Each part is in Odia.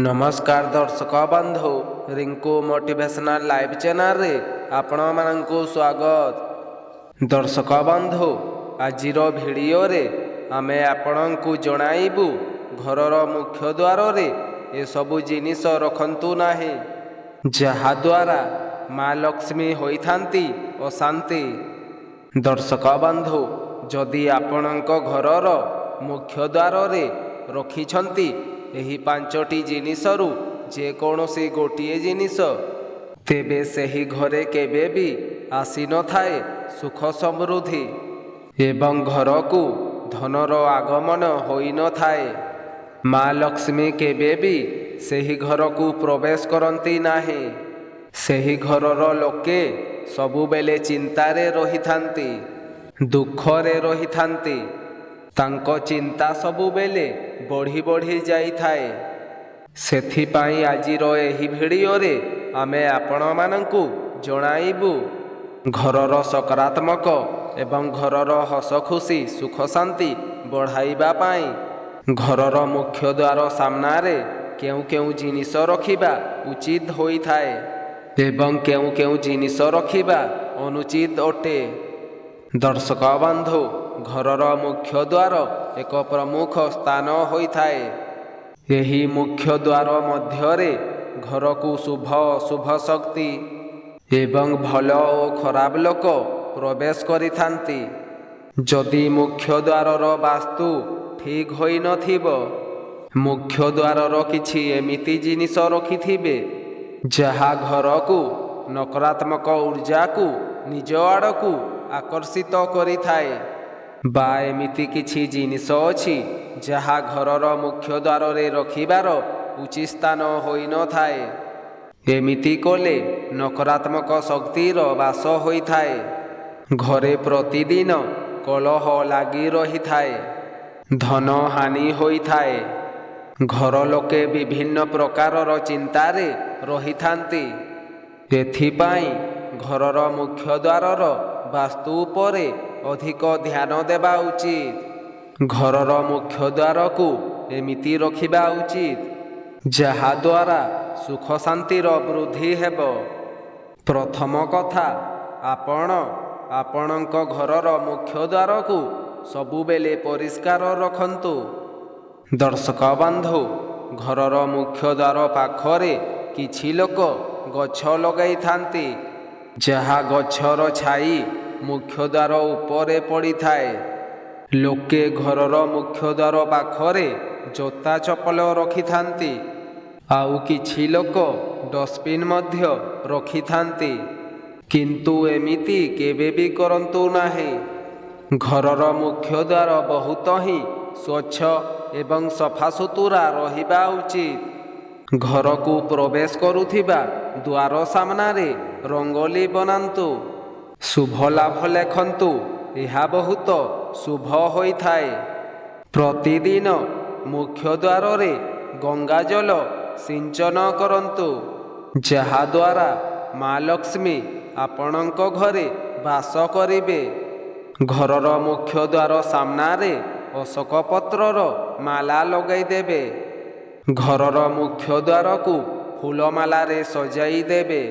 नमस्कार दर्शक बंधु रिंकू मोटिवेशनल लाइव चैनल रे आपण मानकु स्वागत। दर्शक बंधु आजिर भिडियो रे आमे आपणंकु जणाइबु घरर मुख्य द्वार रे ए सबु जिनिस रखंतु नाही जहा द्वारा माँ लक्ष्मी होइथांती अशांति। दर्शक बंधु जदि आपणंक घरर मुख्य द्वार रे रखिछंती एही पांचटी जिनिसरु जे कौनसी गोटिए जिनिस तेबे सेही घरे केबे भी आसी न थाए सुख समृद्धि एवं घर को धनर आगमन होई न थाए। माँ लक्ष्मी केबे भी सेही घर को प्रवेश करती नाही। सेही घरर लोके सबुबेले चिंतारे रहिथांती, दुखरे रहिथांती। तांको चिंता सबुबेले बढ़ी बढ़ी जाई थाए। सेथिपाई आजिर एही भिडियो रे आमे आपण मानंकु जणाइबु घरर सकारात्मक एवं घरर हस खुशी सुख शांति बढ़ाइबा पाई घरर मुख्य द्वार सामनारे केउ केउ जिनिस रखिबा उचित होई थाए एवं केउ केउ जिनिस रखिबा अनुचित अटे। दर्शक बंधु घरर मुख्य द्वार एक प्रमुख स्थान होई थाए। यही मुख्य द्वार मध्यरे घर को शुभ अशुभ शक्ति एवं भल और खराब लोक प्रवेश करिथांती। जदि मुख्य द्वारर वास्तु ठीक होई नथिबो मुख्य द्वारर किछि एमिति जिनिस रखिथिबे जहा घर को नकारात्मक ऊर्जा को निज आड़कू आकर्षित करि थाए बा एमिति किछि जिनिस अछि जहा घरर मुख्य द्वार रे रखिबार उचित स्थान होई न थाए। एमिति कोले नकारात्मक शक्तिर वास होई थाए। घरे प्रतिदिन कलह लागी रही थाए, धन हानि होई थाए। घर लोके विभिन्न प्रकारर चिंतारे रहिथांती। एथिपाई घरर मुख्य द्वारर वास्तु उपरे अधिक ध्यान देवा उचित। घरर मुख्य द्वार को एमिति रखिबा उचित जहा द्वारा सुख शांतिर वृद्धि हेब। प्रथम कथा आपणक घरर मुख्य द्वार को सबुबेले परिष्कार रखंतु। दर्शक बंधु घरर मुख्य द्वार पाखरे किछि लोक गछ लगाई थांती जहा गछर छाई मुख्य द्वार उपरे पड़ी थाए। लोके घरर मुख्य द्वार पाखरे जोता चपल रखि थांती आउ किछि लोक डस्टबिन मध्य रखि थांती किंतु एमिति केबे भी करंतु नाही। घरर मुख्य द्वार बहुत ही स्वच्छ एवं सफा सुतुरा रहिबा उचित। घर को प्रवेश करुथिबा द्वार सामनारे रंगोली बनांतु, शुभ लाभ लेखंतु, यह बहुत शुभ होई थाए। प्रतिदिन मुख्य द्वार रे गंगा जल सिंचन करंतु जहा द्वारा माँ लक्ष्मी आपणक घरे वास करिबे। घरर मुख्य द्वार सामनारे अशोक पत्रर माला लगाई देबे। घरर मुख्य द्वार को फूलमाला रे सजाई देबे।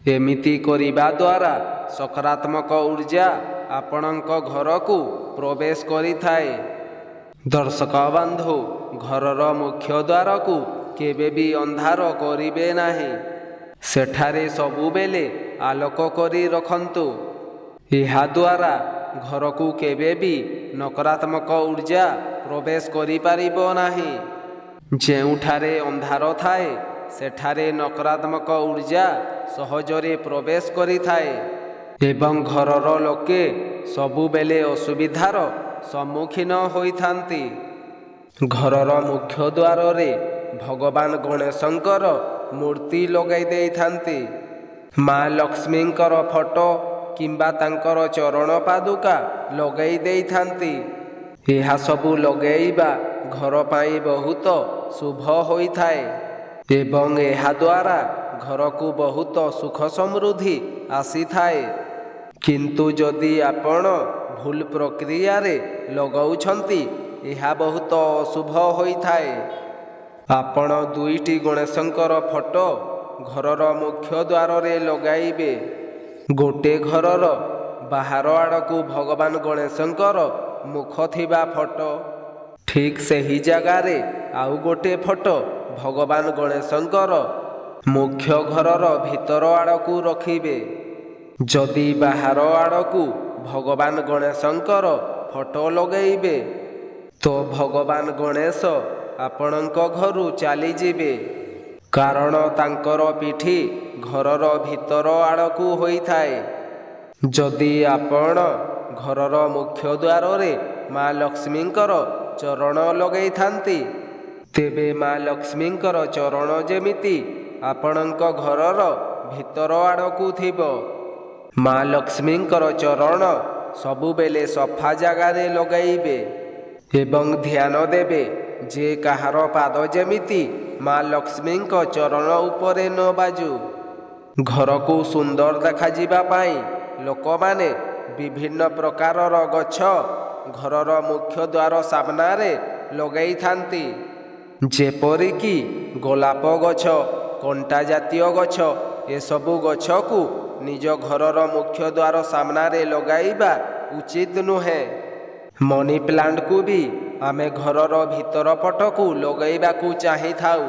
एमिति करिबा द्वारा सकारात्मक ऊर्जा आपणक घर को प्रवेश करि थाए। दर्शक बंधु घरर मुख्य द्वार को केबे भी अंधार करिबे नाही। सेठारे सबुबेले आलोक करि रखंतु। एहा द्वारा घर को केबे भी नकारात्मक ऊर्जा प्रवेश करि पारिबो नाही। जेउठारे अंधार थाए सेठारे नकारात्मक ऊर्जा सहजरे प्रवेश करि थाए एवं घरर लोके सबुबेले असुविधार सम्मुखीन होइथांती। घरर मुख्य द्वार रे भगवान गणेशंकर मूर्ति लगाई देइथांती। माँ लक्ष्मींकर फोटो किंबा तांकर चरण पादुका लगाई देइथांती। एहा सबु लगेइबा घर पाई बहुत शुभ होई थाए एवं एहा द्वारा घर को बहुत सुख समृद्धि आसी थाए। किंतु जदि आपण भूल प्रक्रिया रे लगाउछंती एहा बहुत अशुभ होई थाए। ଆପଣ ଦୁଇଟି ଗଣେଶଙ୍କର ଫଟୋ ଘରର ମୁଖ୍ୟ ଦ୍ୱାରରେ ଲଗାଇବେ। ଗୋଟିଏ ଘରର ବାହାର ଆଡ଼କୁ ଭଗବାନ ଗଣେଶଙ୍କର ମୁଖ ଥିବା ଫଟୋ, ଠିକ୍ ସେହି ଜାଗାରେ ଆଉ ଗୋଟିଏ ଫଟୋ ଭଗବାନ ଗଣେଶଙ୍କର ମୁଖ୍ୟ ଘରର ଭିତର ଆଡ଼କୁ ରଖିବେ। ଯଦି ବାହାର ଆଡ଼କୁ ଭଗବାନ ଗଣେଶଙ୍କର ଫଟୋ ଲଗାଇବେ ତ ଭଗବାନ ଗଣେଶ ଆପଣଙ୍କ ଘରୁ ଚାଲିଯିବେ, କାରଣ ତାଙ୍କର ପିଠି ଘରର ଭିତର ଆଡ଼କୁ ହୋଇଥାଏ। ଯଦି ଆପଣ ଘରର ମୁଖ୍ୟ ଦ୍ୱାରରେ ମା ଲକ୍ଷ୍ମୀଙ୍କର ଚରଣ ଲଗାଇଥାନ୍ତି, ତେବେ ମା ଲକ୍ଷ୍ମୀଙ୍କର ଚରଣ ଯେମିତି ଆପଣଙ୍କ ଘରର ଭିତର ଆଡ଼କୁ ଥିବ। ମା ଲକ୍ଷ୍ମୀଙ୍କର ଚରଣ ସବୁବେଳେ ସଫା ଜାଗାରେ ଲଗାଇବେ ଏବଂ ଧ୍ୟାନ ଦେବେ ଯେ କାହାର ପାଦ ଯେମିତି ମା ଲକ୍ଷ୍ମୀଙ୍କ ଚରଣ ଉପରେ ନ ବାଜୁ। ଘରକୁ ସୁନ୍ଦର ଦେଖାଯିବା ପାଇଁ ଲୋକମାନେ ବିଭିନ୍ନ ପ୍ରକାରର ଗଛ ଘରର ମୁଖ୍ୟ ଦ୍ୱାର ସାମ୍ନାରେ ଲଗାଇଥାନ୍ତି, ଯେପରିକି ଗୋଲାପ ଗଛ, କଣ୍ଟା ଜାତୀୟ ଗଛ। ଏସବୁ ଗଛକୁ ନିଜ ଘରର ମୁଖ୍ୟ ଦ୍ୱାର ସାମ୍ନାରେ ଲଗାଇବା ଉଚିତ ନୁହେଁ। ମନି ପ୍ଲାଣ୍ଟକୁ ବି ଆମେ ଘରର ଭିତର ପଟକୁ ଲଗାଇବାକୁ ଚାହିଁଥାଉ,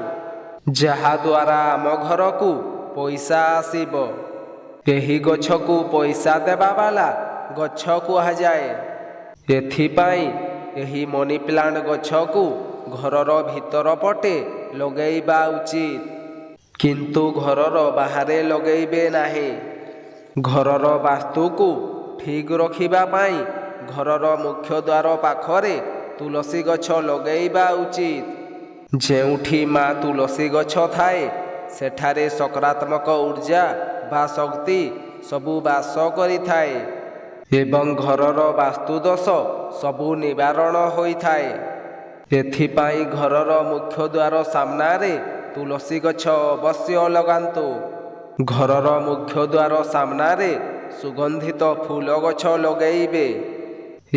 ଯାହାଦ୍ୱାରା ଆମ ଘରକୁ ପଇସା ଆସିବ। ଏହି ଗଛକୁ ପଇସା ଦେବାବାଲା ଗଛ କୁହାଯାଏ। ଏଥିପାଇଁ ଏହି ମନି ପ୍ଲାଣ୍ଟ ଗଛକୁ ଘରର ଭିତର ପଟେ ଲଗାଇବା ଉଚିତ, କିନ୍ତୁ ଘରର ବାହାରେ ଲଗାଇବେ ନାହିଁ। ଘରର ବାସ୍ତୁକୁ ଠିକ୍ ରଖିବା ପାଇଁ ଘରର ମୁଖ୍ୟ ଦ୍ୱାର ପାଖରେ ତୁଳସୀ ଗଛ ଲଗାଇବା ଉଚିତ। ଯେଉଁଠି ମା ତୁଳସୀ ଗଛ ଥାଏ ସେଠାରେ ସକାରାତ୍ମକ ଉର୍ଜା ବା ଶକ୍ତି ସବୁ ବାସ କରିଥାଏ ଏବଂ ଘରର ବାସ୍ତୁ ଦୋଷ ସବୁ ନିବାରଣ ହୋଇଥାଏ। ଏଥିପାଇଁ ଘରର ମୁଖ୍ୟ ଦ୍ୱାର ସାମ୍ନାରେ ତୁଳସୀ ଗଛ ଅବଶ୍ୟ ଲଗାନ୍ତୁ। ଘରର ମୁଖ୍ୟ ଦ୍ୱାର ସାମ୍ନାରେ ସୁଗନ୍ଧିତ ଫୁଲ ଗଛ ଲଗାଇବେ।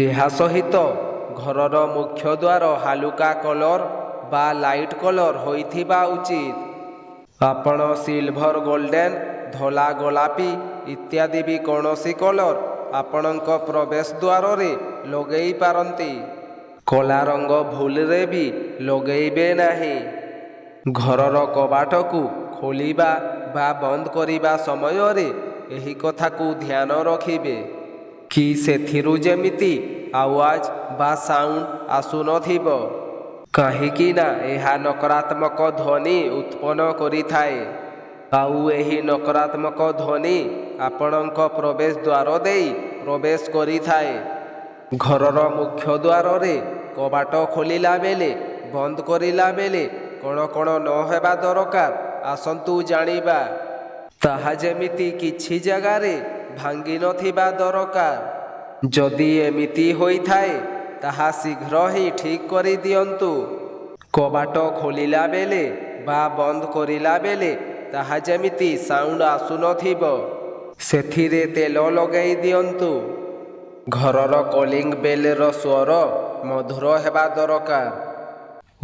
ଏହା ସହିତ ଘରର ମୁଖ୍ୟ ଦ୍ୱାର ହାଲୁକା କଲର ବା ଲାଇଟ୍ କଲର ହୋଇଥିବା ଉଚିତ। ଆପଣ ସିଲଭର, ଗୋଲ୍ଡେନ, ଧଳା, ଗୋଲାପୀ ଇତ୍ୟାଦି ବି କୌଣସି କଲର ଆପଣଙ୍କ ପ୍ରବେଶ ଦ୍ୱାରରେ ଲଗାଇ ପାରନ୍ତି। କଳା ରଙ୍ଗ ଭୁଲରେ ବି ଲଗାଇବେ ନାହିଁ। ଘରର କବାଟକୁ ଖୋଲିବା ବା ବନ୍ଦ କରିବା ସମୟରେ ଏହି କଥାକୁ ଧ୍ୟାନ ରଖିବେ କି ସେଥିରୁ ଯେମିତି ଆୱାଜ ବା ସାଉଣ୍ଡ ଆସୁନଥିବ, କାହିଁକି ନା ଏହା ନକାରାତ୍ମକ ଧ୍ୱନି ଉତ୍ପନ୍ନ କରିଥାଏ ଆଉ ଏହି ନକାରାତ୍ମକ ଧ୍ୱନି ଆପଣଙ୍କ ପ୍ରବେଶ ଦ୍ୱାର ଦେଇ ପ୍ରବେଶ କରିଥାଏ। ଘରର ମୁଖ୍ୟ ଦ୍ୱାରରେ କବାଟ ଖୋଲିଲା ବେଳେ ବନ୍ଦ କରିଲା ବେଳେ କ'ଣ କ'ଣ ନ ହେବା ଦରକାର ଆସନ୍ତୁ ଜାଣିବା। ତାହା ଯେମିତି କିଛି ଜାଗାରେ ଭାଙ୍ଗି ନଥିବା ଦରକାର। ଯଦି ଏମିତି ହୋଇଥାଏ ତାହା ଶୀଘ୍ର ହିଁ ଠିକ୍ କରିଦିଅନ୍ତୁ। କବାଟ ଖୋଲିଲା ବେଳେ ବା ବନ୍ଦ କରିଲା ବେଳେ ତାହା ଯେମିତି ସାଉଣ୍ଡ ଆସୁନଥିବ, ସେଥିରେ ତେଲ ଲଗାଇ ଦିଅନ୍ତୁ। ଘରର କଲିଂ ବେଲ୍ର ସ୍ୱର ମଧୁର ହେବା ଦରକାର।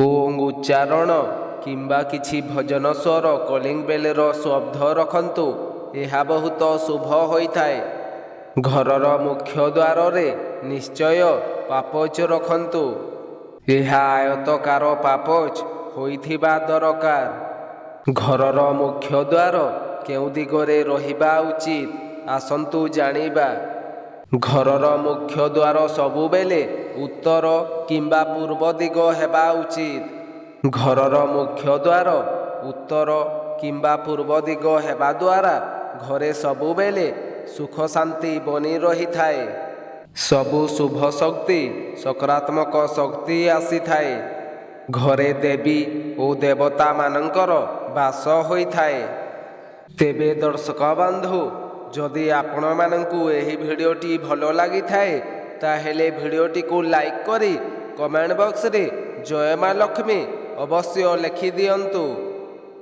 ଓଂ ଉଚ୍ଚାରଣ କିମ୍ବା କିଛି ଭଜନ ସ୍ୱର କଲିଂ ବେଲ୍ର ଶବ୍ଦ ରଖନ୍ତୁ, ଏହା ବହୁତ ଶୁଭ ହୋଇଥାଏ। ଘରର ମୁଖ୍ୟ ଦ୍ୱାରରେ ନିଶ୍ଚୟ ପାପୋଛ ରଖନ୍ତୁ। ଏହା ଆୟତକାର ପାପୋଛ ହୋଇଥିବା ଦରକାର। ଘରର ମୁଖ୍ୟ ଦ୍ୱାର କେଉଁ ଦିଗରେ ରହିବା ଉଚିତ ଆସନ୍ତୁ ଜାଣିବା। ଘରର ମୁଖ୍ୟ ଦ୍ୱାର ସବୁବେଳେ ଉତ୍ତର କିମ୍ବା ପୂର୍ବ ଦିଗ ହେବା ଉଚିତ। ଘରର ମୁଖ୍ୟ ଦ୍ୱାର ଉତ୍ତର କିମ୍ବା ପୂର୍ବ ଦିଗ ହେବା ଦ୍ୱାରା ଘରେ ସବୁବେଳେ ସୁଖ ଶାନ୍ତି ବନି ରହିଥାଏ। ସବୁ ଶୁଭ ଶକ୍ତି, ସକାରାତ୍ମକ ଶକ୍ତି ଆସିଥାଏ। ଘରେ ଦେବୀ ଓ ଦେବତାମାନଙ୍କର ବାସ ହୋଇଥାଏ। ତେବେ ଦର୍ଶକ ବନ୍ଧୁ, ଯଦି ଆପଣମାନଙ୍କୁ ଏହି ଭିଡ଼ିଓଟି ଭଲ ଲାଗିଥାଏ ତାହେଲେ ଭିଡ଼ିଓଟିକୁ ଲାଇକ୍ କରି କମେଣ୍ଟ ବକ୍ସରେ ଜୟ ମା ଲକ୍ଷ୍ମୀ ଅବଶ୍ୟ ଲେଖିଦିଅନ୍ତୁ।